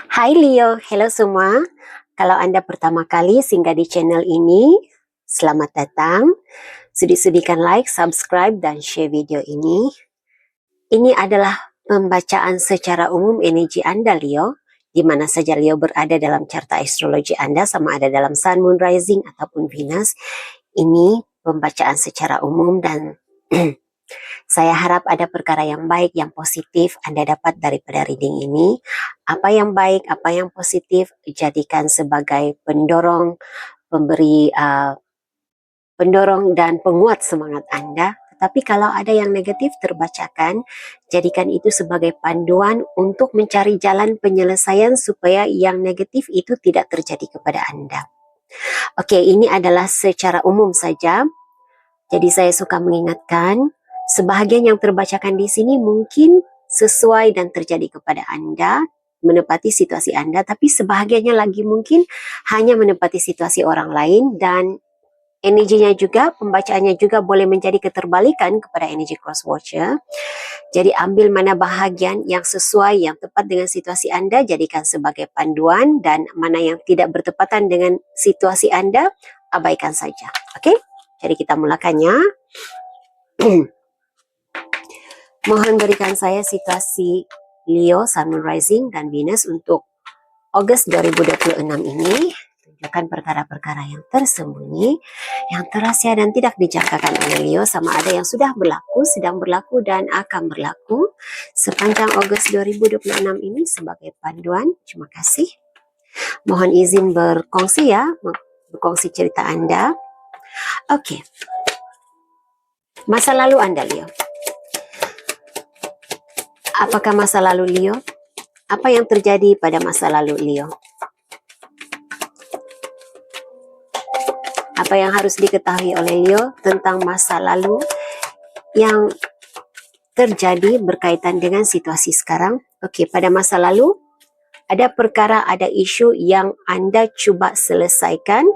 Hai Leo, hello semua. Kalau Anda pertama kali singgah di channel ini, selamat datang. Sudi-sudikan like, subscribe, dan share video ini. Ini adalah pembacaan secara umum energi Anda, Leo. Di mana saja Leo berada dalam carta astrologi Anda, sama ada dalam Sun, Moon, Rising, ataupun Venus. Ini pembacaan secara umum dan saya harap ada perkara yang baik, yang positif Anda dapat daripada reading ini. Apa yang baik, apa yang positif, jadikan sebagai pendorong, pendorong dan penguat semangat Anda. Tapi kalau ada yang negatif terbacakan, jadikan itu sebagai panduan untuk mencari jalan penyelesaian supaya yang negatif itu tidak terjadi kepada Anda. Oke, ini adalah secara umum saja. Jadi saya suka mengingatkan, sebahagian yang terbacakan di sini mungkin sesuai dan terjadi kepada Anda, menepati situasi Anda, tapi sebahagiannya lagi mungkin hanya menepati situasi orang lain, dan energinya juga, pembacaannya juga boleh menjadi keterbalikan kepada energi cross watcher. Jadi ambil mana bahagian yang sesuai, yang tepat dengan situasi Anda, jadikan sebagai panduan, dan mana yang tidak bertepatan dengan situasi Anda, abaikan saja. Oke? Jadi kita mulakannya. Mohon berikan saya situasi Leo, Sun, Moon, Rising, dan Venus untuk Agustus 2026 ini. Tunjukkan perkara-perkara yang tersembunyi, yang terasia dan tidak dijangkakan oleh Leo, sama ada yang sudah berlaku, sedang berlaku, dan akan berlaku sepanjang Agustus 2026 ini sebagai panduan. Terima kasih. Mohon izin berkongsi ya, berkongsi cerita Anda. Oke. Masa lalu Anda, Leo. Apakah masa lalu Leo? Apa yang terjadi pada masa lalu Leo? Apa yang harus diketahui oleh Leo tentang masa lalu yang terjadi berkaitan dengan situasi sekarang? Oke, pada masa lalu ada perkara, ada isu yang Anda cuba selesaikan,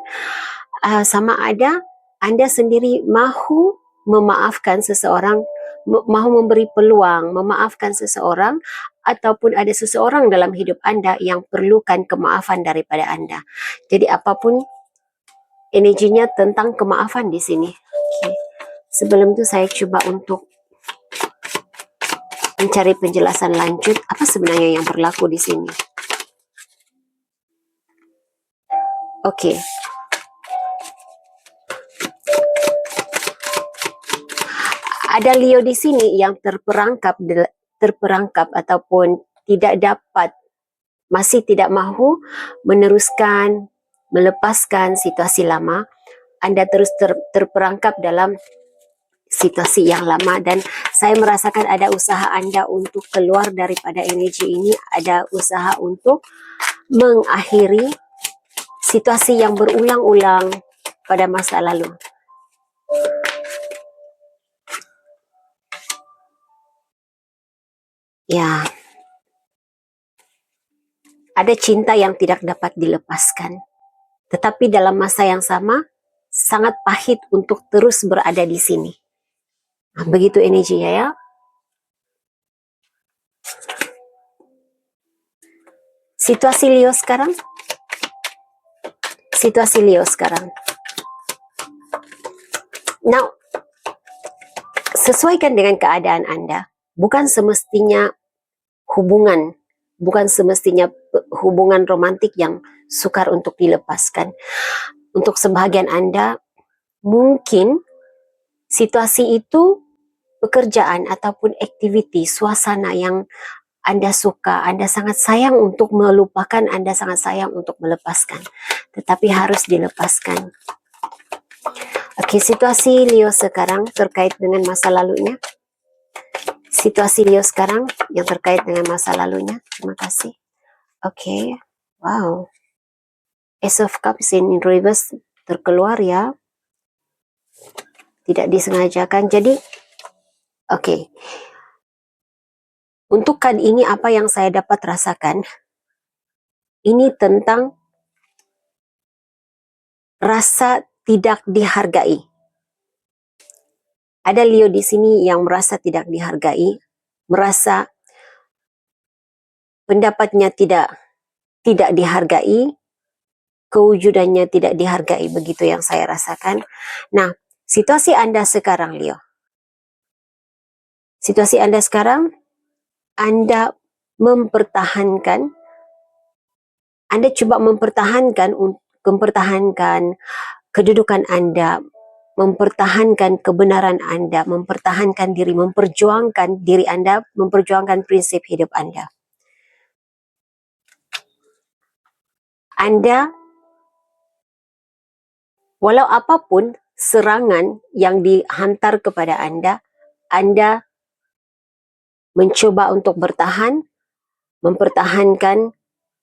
sama ada Anda sendiri mahu memaafkan seseorang, mahu memberi peluang, memaafkan seseorang, ataupun ada seseorang dalam hidup Anda yang perlukan kemaafan daripada Anda. Jadi apapun energinya tentang kemaafan di sini. Okay. Sebelum itu saya coba untuk mencari penjelasan lanjut apa sebenarnya yang berlaku di sini. Oke. Ada Leo di sini yang terperangkap ataupun tidak dapat, masih tidak mahu meneruskan, melepaskan situasi lama. Anda terus terperangkap dalam situasi yang lama, dan saya merasakan ada usaha Anda untuk keluar daripada energi ini, ada usaha untuk mengakhiri situasi yang berulang-ulang pada masa lalu. Ya, ada cinta yang tidak dapat dilepaskan, tetapi dalam masa yang sama sangat pahit untuk terus berada di sini. Nah, begitu energinya ya. Situasi Leo sekarang. Situasi Leo sekarang. Now, sesuaikan dengan keadaan Anda. Bukan semestinya hubungan romantik yang sukar untuk dilepaskan. Untuk sebahagian Anda, mungkin situasi itu pekerjaan ataupun aktiviti, suasana yang Anda suka, Anda sangat sayang untuk melupakan, Anda sangat sayang untuk melepaskan, tetapi harus dilepaskan. Oke, situasi Leo sekarang terkait dengan masa lalunya. Situasi Leo sekarang yang terkait dengan masa lalunya. Terima kasih. Oke, wow. Ace of Cups in reverse terkeluar ya. Tidak disengajakan. Jadi, oke. Untuk kad ini apa yang saya dapat rasakan? Ini tentang rasa tidak dihargai. Ada Leo di sini yang merasa tidak dihargai, merasa pendapatnya tidak tidak dihargai, kewujudannya tidak dihargai, begitu yang saya rasakan. Nah, situasi Anda sekarang, Leo. Situasi Anda sekarang, Anda mempertahankan, Anda coba mempertahankan kedudukan Anda, mempertahankan kebenaran Anda, mempertahankan diri, memperjuangkan diri Anda, memperjuangkan prinsip hidup Anda. Anda, walau apapun serangan yang dihantar kepada Anda mencoba untuk bertahan, mempertahankan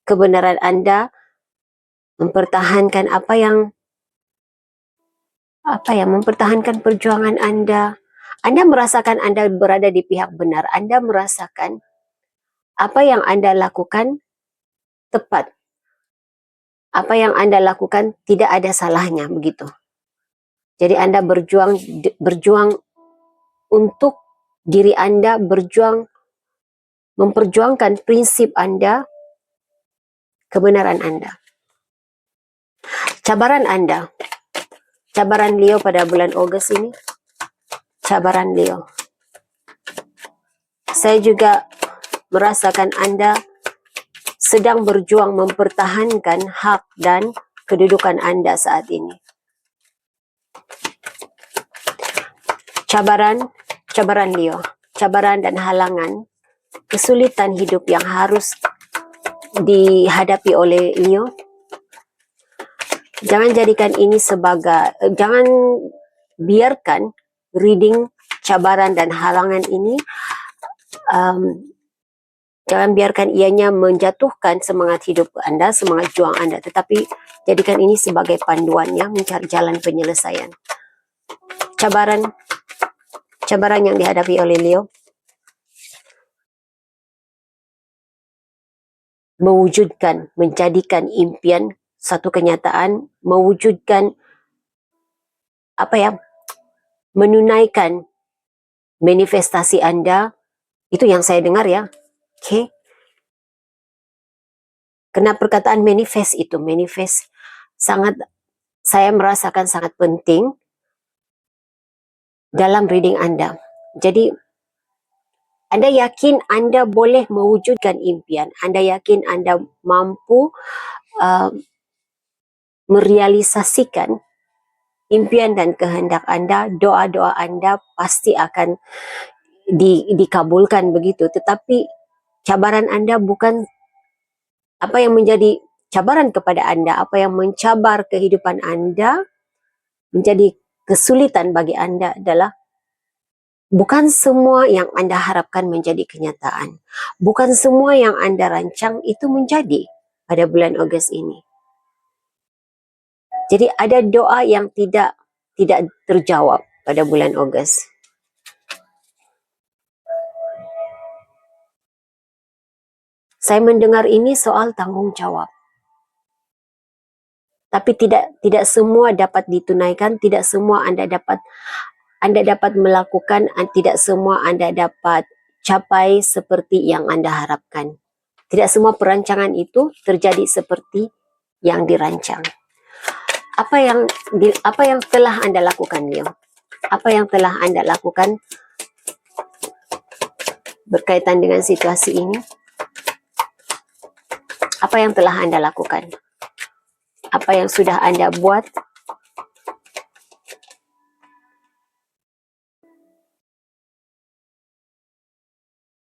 kebenaran Anda, mempertahankan mempertahankan perjuangan Anda. Anda merasakan Anda berada di pihak benar. Anda merasakan apa yang Anda lakukan tepat. Apa yang Anda lakukan tidak ada salahnya, begitu. Jadi Anda berjuang untuk diri Anda, memperjuangkan prinsip Anda, kebenaran Anda. Cabaran Anda, cabaran Leo pada bulan Ogos ini, cabaran Leo. Saya juga merasakan Anda sedang berjuang mempertahankan hak dan kedudukan Anda saat ini. Cabaran Leo, cabaran dan halangan, kesulitan hidup yang harus dihadapi oleh Leo. Jangan biarkan reading cabaran dan halangan ini, jangan biarkan ianya menjatuhkan semangat hidup Anda, semangat juang Anda, tetapi jadikan ini sebagai panduannya mencari jalan penyelesaian. Cabaran yang dihadapi oleh Leo, menjadikan impian satu kenyataan, menunaikan manifestasi Anda. Itu yang saya dengar ya. Oke. Karena perkataan manifest saya merasakan sangat penting dalam reading Anda. Jadi Anda yakin Anda boleh mewujudkan impian. Anda yakin Anda mampu merealisasikan impian dan kehendak Anda. Doa-doa Anda pasti akan dikabulkan, begitu. Tetapi cabaran Anda bukan apa yang menjadi cabaran kepada Anda, apa yang mencabar kehidupan Anda, menjadi kesulitan bagi Anda adalah bukan semua yang Anda harapkan menjadi kenyataan. Bukan semua yang Anda rancang itu menjadi pada bulan Ogos ini. Jadi ada doa yang tidak terjawab pada bulan Ogos. Saya mendengar ini soal tanggung jawab. Tapi tidak semua dapat ditunaikan, tidak semua Anda dapat melakukan, tidak semua Anda dapat capai seperti yang Anda harapkan. Tidak semua perancangan itu terjadi seperti yang dirancang. Apa yang telah Anda lakukan, Leo? Apa yang telah Anda lakukan berkaitan dengan situasi ini? Apa yang telah Anda lakukan? Apa yang sudah Anda buat?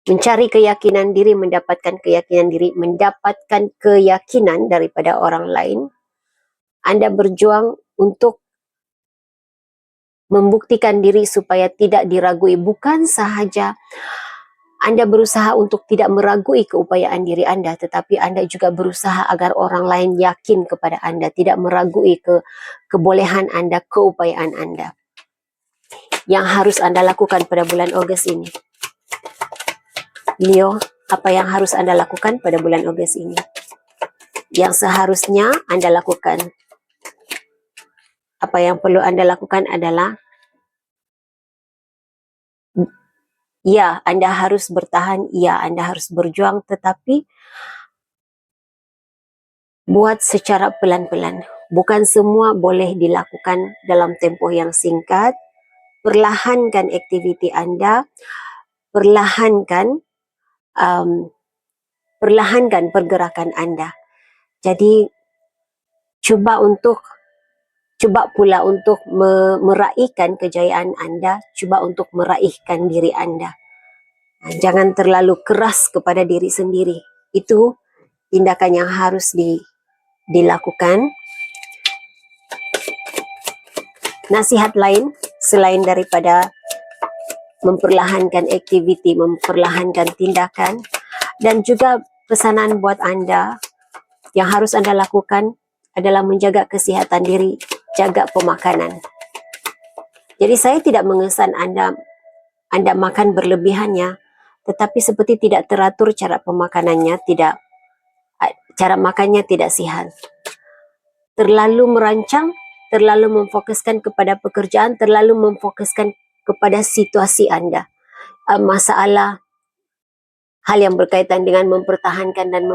Mencari keyakinan diri, mendapatkan keyakinan daripada orang lain. Anda berjuang untuk membuktikan diri supaya tidak diragui. Bukan sahaja Anda berusaha untuk tidak meragui keupayaan diri Anda, tetapi Anda juga berusaha agar orang lain yakin kepada Anda, tidak meragui kebolehan Anda, keupayaan Anda. Yang harus Anda lakukan pada bulan Ogos ini, Leo, apa yang harus Anda lakukan pada bulan Ogos ini? Yang seharusnya Anda lakukan, apa yang perlu Anda lakukan adalah, ya, Anda harus bertahan, ya, Anda harus berjuang, tetapi buat secara pelan-pelan. Bukan semua boleh dilakukan dalam tempoh yang singkat. Perlahankan aktiviti Anda, perlahankan perlahankan pergerakan Anda. Jadi cuba pula untuk meraihkan kejayaan Anda, cuba untuk meraihkan diri Anda. Jangan terlalu keras kepada diri sendiri. Itu tindakan yang harus dilakukan. Nasihat lain selain daripada memperlahankan aktiviti, memperlahankan tindakan, dan juga pesanan buat Anda yang harus Anda lakukan adalah menjaga kesihatan diri, jaga pemakanan. Jadi saya tidak mengesan Anda makan berlebihannya, tetapi seperti tidak teratur cara pemakanannya, cara makannya tidak sihat. Terlalu merancang, terlalu memfokuskan kepada pekerjaan, terlalu memfokuskan kepada situasi Anda. Masalah hal yang berkaitan dengan mempertahankan dan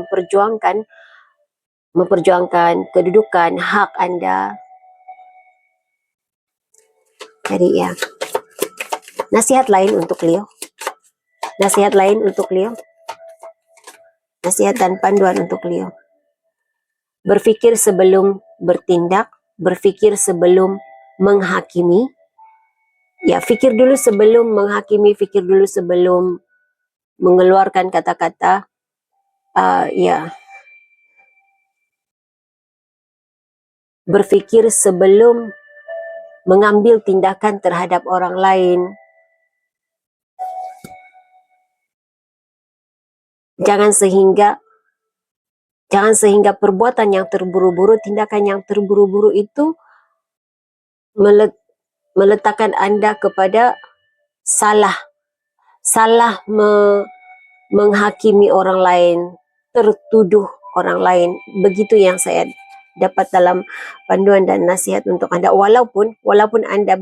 memperjuangkan kedudukan, hak Anda. Jadi ya, nasihat lain untuk Leo. Nasihat dan panduan untuk Leo. Berfikir sebelum bertindak, berfikir sebelum menghakimi. Ya, fikir dulu sebelum menghakimi, fikir dulu sebelum mengeluarkan kata-kata. Berfikir sebelum mengambil tindakan terhadap orang lain. Jangan sehingga perbuatan yang terburu-buru, tindakan yang terburu-buru itu meletakkan Anda kepada salah menghakimi orang lain, tertuduh orang lain. Begitu yang saya dapat dalam panduan dan nasihat untuk Anda. Walaupun Anda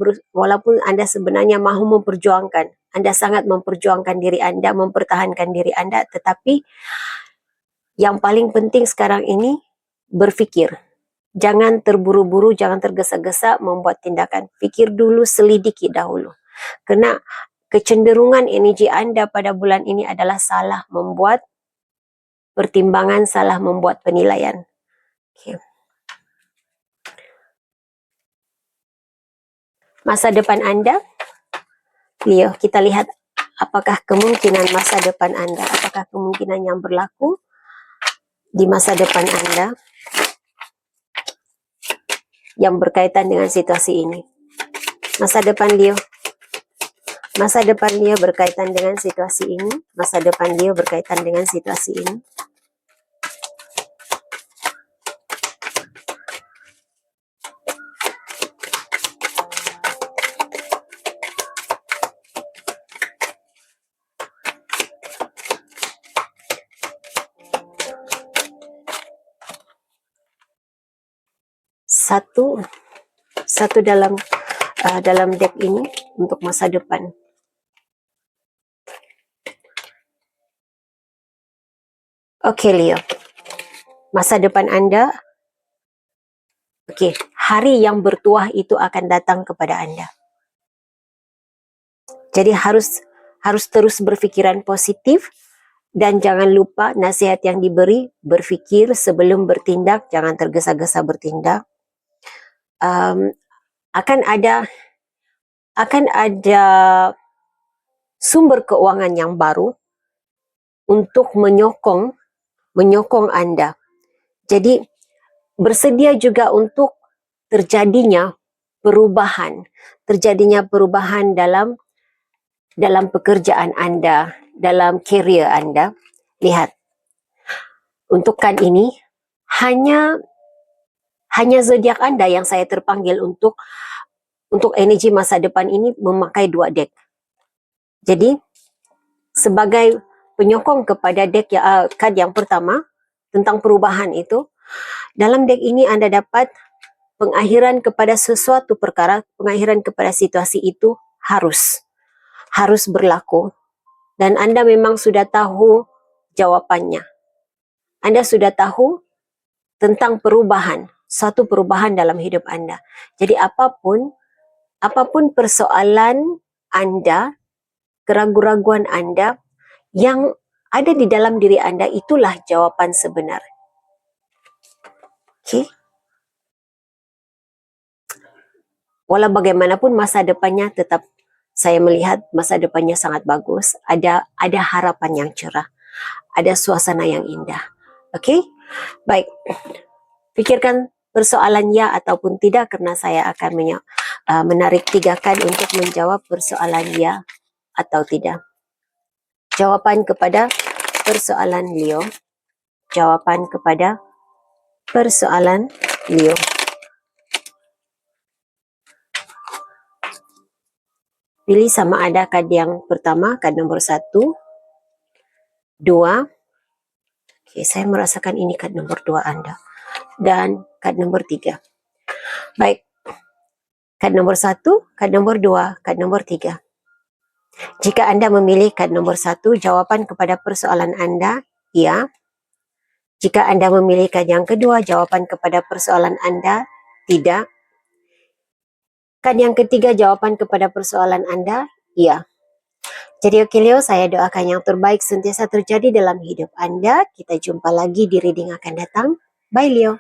sebenarnya mahu memperjuangkan, Anda sangat memperjuangkan diri Anda, mempertahankan diri Anda, tetapi yang paling penting sekarang ini berfikir. Jangan terburu-buru, jangan tergesa-gesa membuat tindakan. Fikir dulu, selidiki dahulu. Karena kecenderungan energi Anda pada bulan ini adalah salah membuat pertimbangan, salah membuat penilaian. Okay. Masa depan Anda, Leo, kita lihat apakah kemungkinan masa depan Anda, apakah kemungkinan yang berlaku di masa depan Anda yang berkaitan dengan situasi ini. Masa depan Leo berkaitan dengan situasi ini. Masa depan Leo berkaitan dengan situasi ini. Satu dalam deck ini untuk masa depan. Oke, Leo. Masa depan Anda. Oke, hari yang bertuah itu akan datang kepada Anda. Jadi harus terus berpikiran positif dan jangan lupa nasihat yang diberi, berpikir sebelum bertindak, jangan tergesa-gesa bertindak. Akan ada sumber keuangan yang baru untuk menyokong Anda. Jadi bersedia juga untuk terjadinya perubahan dalam pekerjaan Anda, dalam career Anda. Lihat, untuk kan ini hanya zodiak Anda yang saya terpanggil untuk energi masa depan ini memakai 2 deck. Jadi sebagai penyokong kepada deck card yang pertama tentang perubahan itu, dalam deck ini Anda dapat pengakhiran kepada sesuatu perkara, pengakhiran kepada situasi itu harus berlaku, dan Anda memang sudah tahu jawabannya. Anda sudah tahu tentang perubahan, suatu perubahan dalam hidup Anda. Jadi apapun persoalan Anda, keraguan-raguan Anda yang ada di dalam diri Anda, itulah jawaban sebenar. Okay? Walau bagaimanapun masa depannya, tetap saya melihat masa depannya sangat bagus. Ada harapan yang cerah, ada suasana yang indah. Oke, baik. Pikirkan persoalan ya ataupun tidak, karena saya akan menarik 3 kad untuk menjawab persoalan ya atau tidak. Jawaban kepada persoalan Leo. Jawaban kepada persoalan Leo. Pilih sama ada kad yang pertama, kad nomor 1, 2. Oke, saya merasakan ini kad nomor 2 Anda. Dan kad nomor 3. Baik. Kad nomor 1, kad nomor 2, kad nomor 3. Jika Anda memilih kad nomor 1, jawaban kepada persoalan Anda, ya. Jika Anda memilih kad yang kedua, jawaban kepada persoalan Anda, tidak. Kad yang ketiga, jawaban kepada persoalan Anda, ya. Jadi oke Leo, saya doakan yang terbaik sentiasa terjadi dalam hidup Anda. Kita jumpa lagi di reading akan datang. Bye Leo.